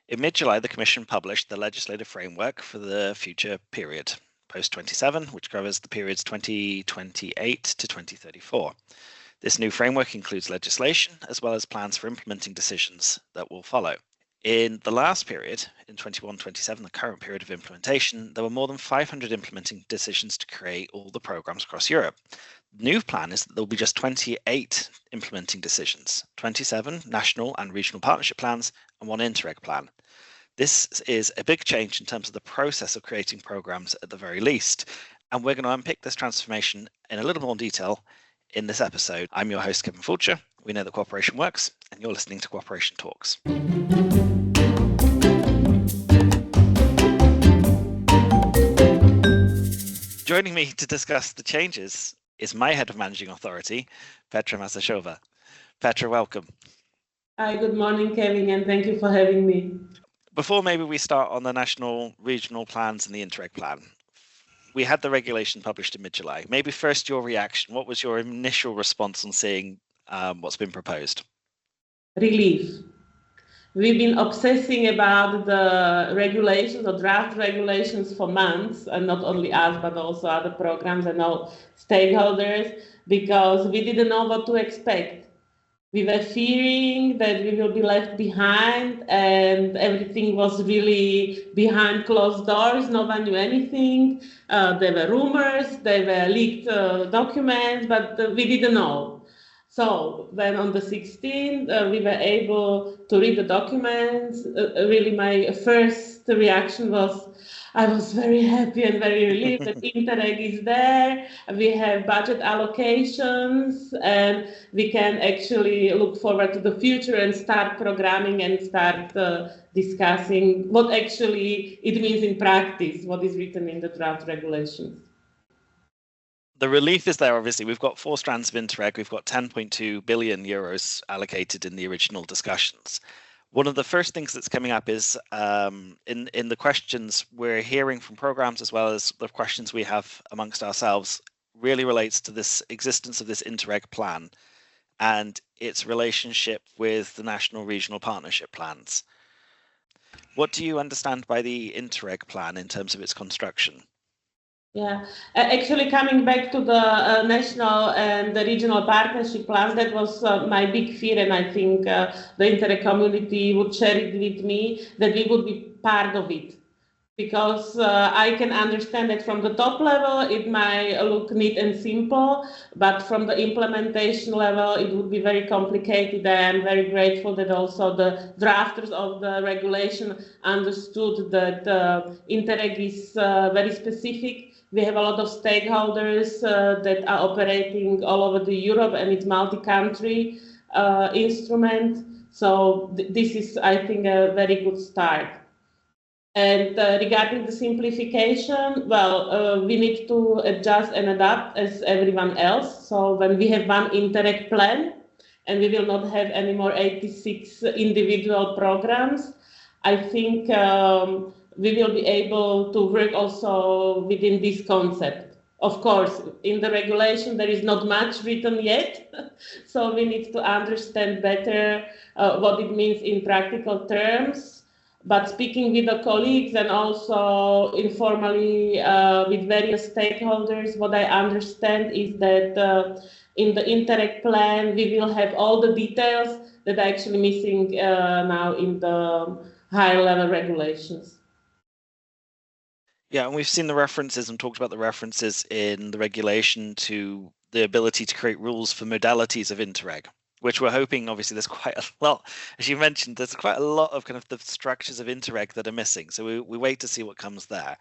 In mid-July, the Commission published the legislative framework for the future period, post-27, which covers the periods 2028 to 2034. This new framework includes legislation as well as plans for implementing decisions that will follow. In the last period, in 21-27, the current period of implementation, there were more than 500 implementing decisions to create all the programs across Europe. The new plan is that there will be just 28 implementing decisions, 27 national and regional partnership plans, and 1 Interreg plan. This is a big change in terms of the process of creating programs at the very least, and we're going to unpick this transformation in a little more detail in this episode. I'm your host, Kevin Fulcher. We know that cooperation works, and you're listening to Cooperation Talks. Joining me to discuss the changes is my head of managing authority, Petra Masashova. Petra, welcome. Hi, good morning, Kevin, and thank you for having me. Before maybe we start on the national regional plans and the Interreg plan, we had the regulation published in mid-July. Maybe first your reaction. What was your initial response on seeing what's been proposed? Relief. We've been obsessing about the regulations or draft regulations for months, and not only us, but also other programs and all stakeholders, because we didn't know what to expect. We were fearing that we will be left behind and everything was really behind closed doors. No one knew anything. There were rumors, there were leaked documents, but we didn't know. So then on the 16th, we were able to read the documents. Really, my first reaction was, I was very happy and very relieved that Interreg is there. We have budget allocations and we can actually look forward to the future and start programming and start discussing what actually it means in practice, what is written in the draft regulations. The relief is there, obviously. We've got 4 strands of Interreg. We've got 10.2 billion euros allocated in the original discussions. One of the first things that's coming up is in the questions we're hearing from programs, as well as the questions we have amongst ourselves, really relates to this existence of this Interreg plan and its relationship with the national regional partnership plans. What do you understand by the Interreg plan in terms of its construction? Yeah, actually coming back to the national and the regional partnership plans, that was my big fear, and I think the Interreg community would share it with me, that we would be part of it. Because I can understand that from the top level, it might look neat and simple, but from the implementation level, it would be very complicated. I am very grateful that also the drafters of the regulation understood that Interreg is very specific. We have a lot of stakeholders that are operating all over the Europe, and it's multi-country instrument. So this is, I think, a very good start. And regarding the simplification, well, we need to adjust and adapt as everyone else. So when we have one Interreg plan, and we will not have any more 86 individual programs, I think we will be able to work also within this concept. Of course, in the regulation, there is not much written yet, so we need to understand better what it means in practical terms. But speaking with the colleagues and also informally with various stakeholders, what I understand is that in the Interreg plan, we will have all the details that are actually missing now in the higher level regulations. Yeah, and we've seen the references and talked about the references in the regulation to the ability to create rules for modalities of Interreg, which we're hoping, obviously, there's quite a lot, as you mentioned, there's quite a lot of kind of the structures of Interreg that are missing. So we wait to see what comes there.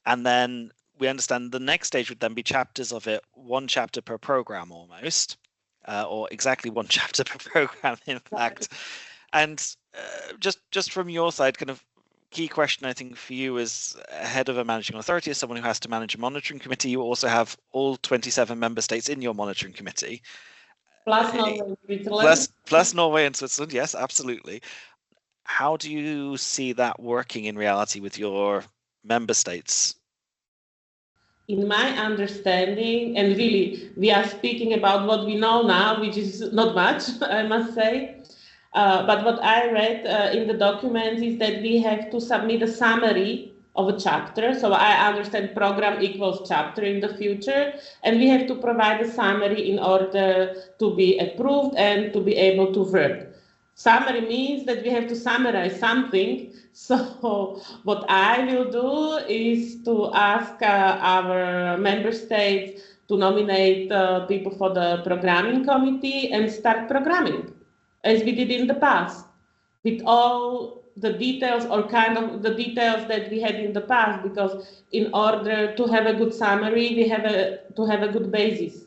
And then we understand the next stage would then be chapters of it, 1 chapter per program almost, or exactly 1 chapter per program, in fact. And just from your side, kind of key question, I think, for you as head of a managing authority, as someone who has to manage a monitoring committee, you also have all 27 member states in your monitoring committee. Plus Norway and Switzerland. Plus Norway and Switzerland, yes, absolutely. How do you see that working in reality with your member states? In my understanding, and really we are speaking about what we know now, which is not much, I must say, But what I read in the documents is that we have to submit a summary of a chapter. So I understand program equals chapter in the future, and we have to provide a summary in order to be approved and to be able to work. Summary means that we have to summarize something. So what I will do is to ask our member states to nominate people for the programming committee and start programming, as we did in the past, with all the details or kind of the details that we had in the past, because in order to have a good summary, we have to have a good basis.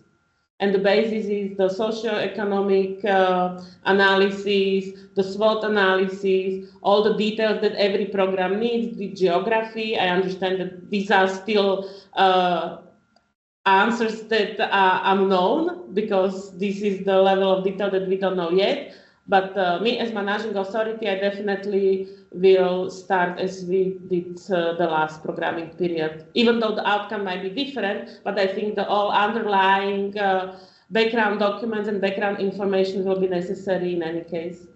And the basis is the socio-economic analysis, the SWOT analysis, all the details that every program needs, the geography. I understand that these are still answers that are unknown, because this is the level of detail that we don't know yet. But me as managing authority, I definitely will start as we did the last programming period, even though the outcome might be different. But I think the all underlying background documents and background information will be necessary in any case.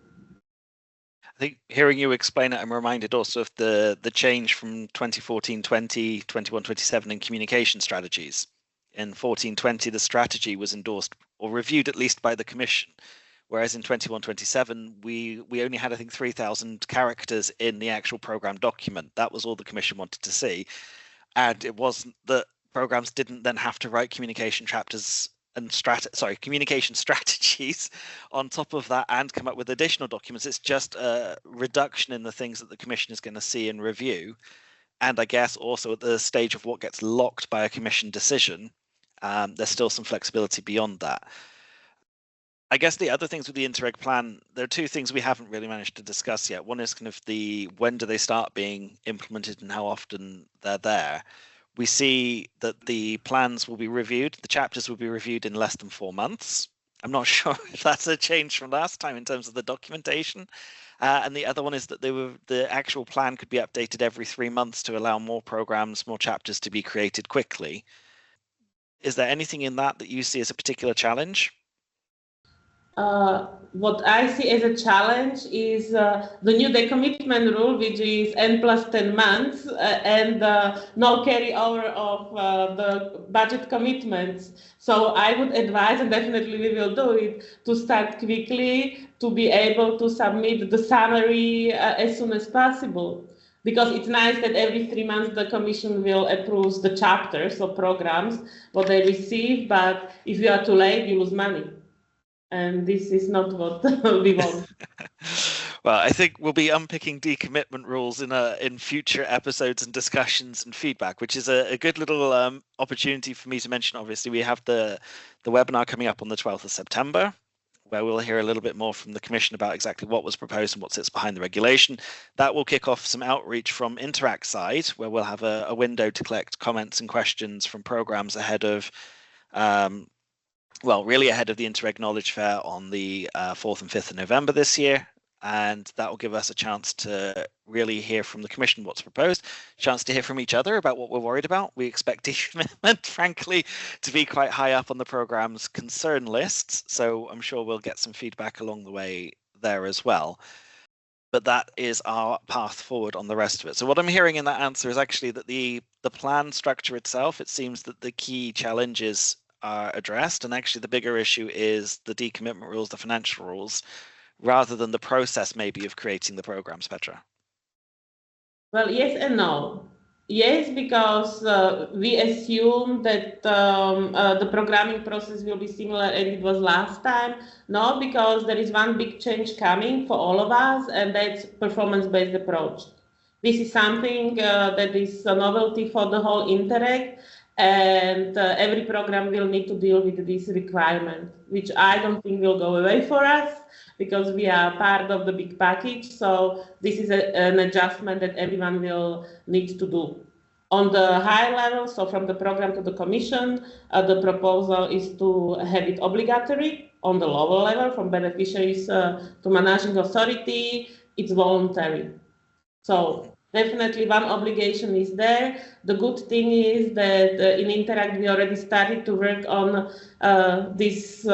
I think hearing you explain it, I'm reminded also of the change from 2014-20, 21-27 in communication strategies. In 14-20, the strategy was endorsed or reviewed at least by the Commission, whereas in 21-27, we only had, I think, 3,000 characters in the actual program document. That was all the Commission wanted to see. And it wasn't that programs didn't then have to write communication chapters and communication strategies on top of that and come up with additional documents. It's just a reduction in the things that the Commission is going to see and review. And I guess also at the stage of what gets locked by a Commission decision, there's still some flexibility beyond that. I guess the other things with the Interreg plan, there are two things we haven't really managed to discuss yet. One is kind of when do they start being implemented and how often they're there. We see that the plans will be reviewed, the chapters will be reviewed in less than 4 months. I'm not sure if that's a change from last time in terms of the documentation. And the other one is that the actual plan could be updated every 3 months to allow more programs, more chapters to be created quickly. Is there anything in that you see as a particular challenge? What I see as a challenge is the new decommitment rule, which is N plus 10 months and no carryover of the budget commitments. So I would advise, and definitely we will do it, to start quickly to be able to submit the summary as soon as possible. Because it's nice that every 3 months the Commission will approve the chapters or programs, what they receive, but if you are too late, you lose money. And this is not what we want. Well, I think we'll be unpicking decommitment rules in future episodes and discussions and feedback, which is a good little opportunity for me to mention. Obviously, we have the webinar coming up on the 12th of September, where we'll hear a little bit more from the Commission about exactly what was proposed and what sits behind the regulation. That will kick off some outreach from Interact side, where we'll have a window to collect comments and questions from programs ahead of really ahead of the Interreg Knowledge Fair on the 4th and 5th of November this year. And that will give us a chance to really hear from the Commission what's proposed, chance to hear from each other about what we're worried about. We expect decommitment, frankly, to be quite high up on the program's concern lists. So I'm sure we'll get some feedback along the way there as well. But that is our path forward on the rest of it. So what I'm hearing in that answer is actually that the plan structure itself, it seems that the key challenges are addressed, and actually the bigger issue is the decommitment rules, the financial rules, rather than the process maybe of creating the programs. Petra? Well, yes and no. Yes, because we assume that the programming process will be similar as it was last time. No, because there is one big change coming for all of us, and that's performance-based approach. This is something that is a novelty for the whole Interreg. And every program will need to deal with this requirement, which I don't think will go away for us because we are part of the big package. So this is an adjustment that everyone will need to do. On the high level, so from the program to the Commission, the proposal is to have it obligatory. On the lower level, from beneficiaries to managing authority, it's voluntary. So definitely one obligation is there. The good thing is that in Interact we already started to work on this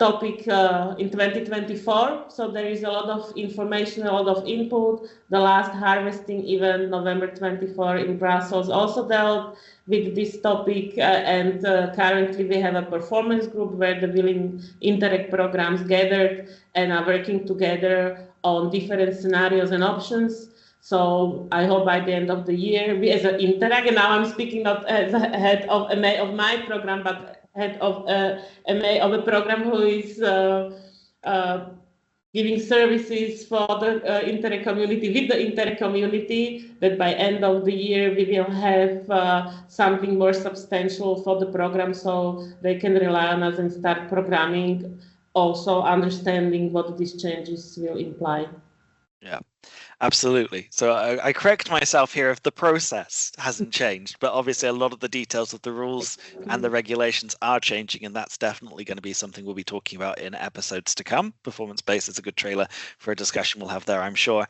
topic in 2024. So there is a lot of information, a lot of input. The last harvesting event, November 24 in Brussels, also dealt with this topic. And currently we have a performance group where the Willing Interreg programs gathered and are working together on different scenarios and options. So I hope by the end of the year, we as an Interreg, and now I'm speaking not as a head of my program, but head of a program who is giving services for the Interreg community, with the Interreg community, that by end of the year we will have something more substantial for the program, so they can rely on us and start programming, also understanding what these changes will imply. Yeah, absolutely. So I correct myself here if the process hasn't changed, but obviously a lot of the details of the rules and the regulations are changing, and that's definitely going to be something we'll be talking about in episodes to come. Performance-based is a good trailer for a discussion we'll have there, I'm sure.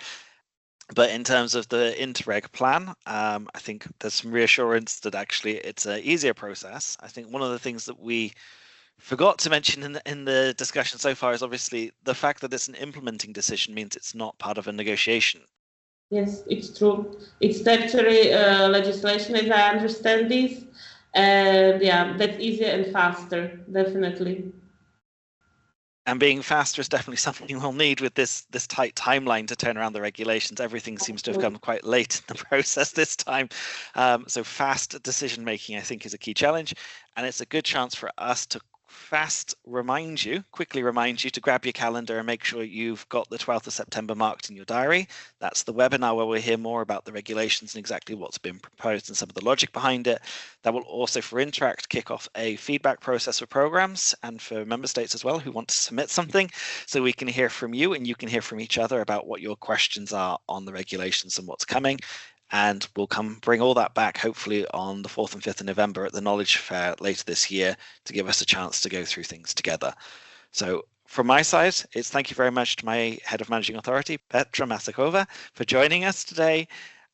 But in terms of the Interreg plan, I think there's some reassurance that actually it's an easier process. I think one of the things that we forgot to mention in the discussion so far is obviously the fact that it's an implementing decision means it's not part of a negotiation. Yes, it's true. It's statutory legislation, as I understand this, and yeah, that's easier and faster, definitely. And being faster is definitely something we'll need with this tight timeline to turn around the regulations. Everything seems to have come quite late in the process this time. So fast decision making, I think, is a key challenge, and it's a good chance for us to quickly remind you to grab your calendar and make sure you've got the 12th of September marked in your diary. That's the webinar where we'll hear more about the regulations and exactly what's been proposed and some of the logic behind it. That will also, for Interact, kick off a feedback process for programs and for member states as well who want to submit something, so we can hear from you and you can hear from each other about what your questions are on the regulations and what's coming. And we'll bring all that back, hopefully on the 4th and 5th of November at the Knowledge Fair later this year, to give us a chance to go through things together. So from my side, it's thank you very much to my Head of Managing Authority, Petra Masakova, for joining us today.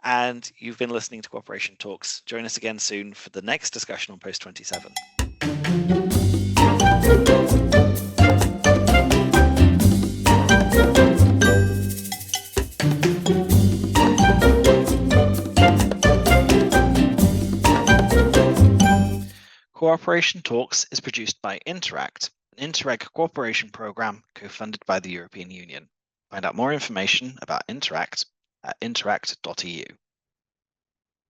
And you've been listening to Cooperation Talks. Join us again soon for the next discussion on Post 27. Cooperation Talks is produced by Interact, an Interreg cooperation program co-funded by the European Union. Find out more information about Interact at interact.eu.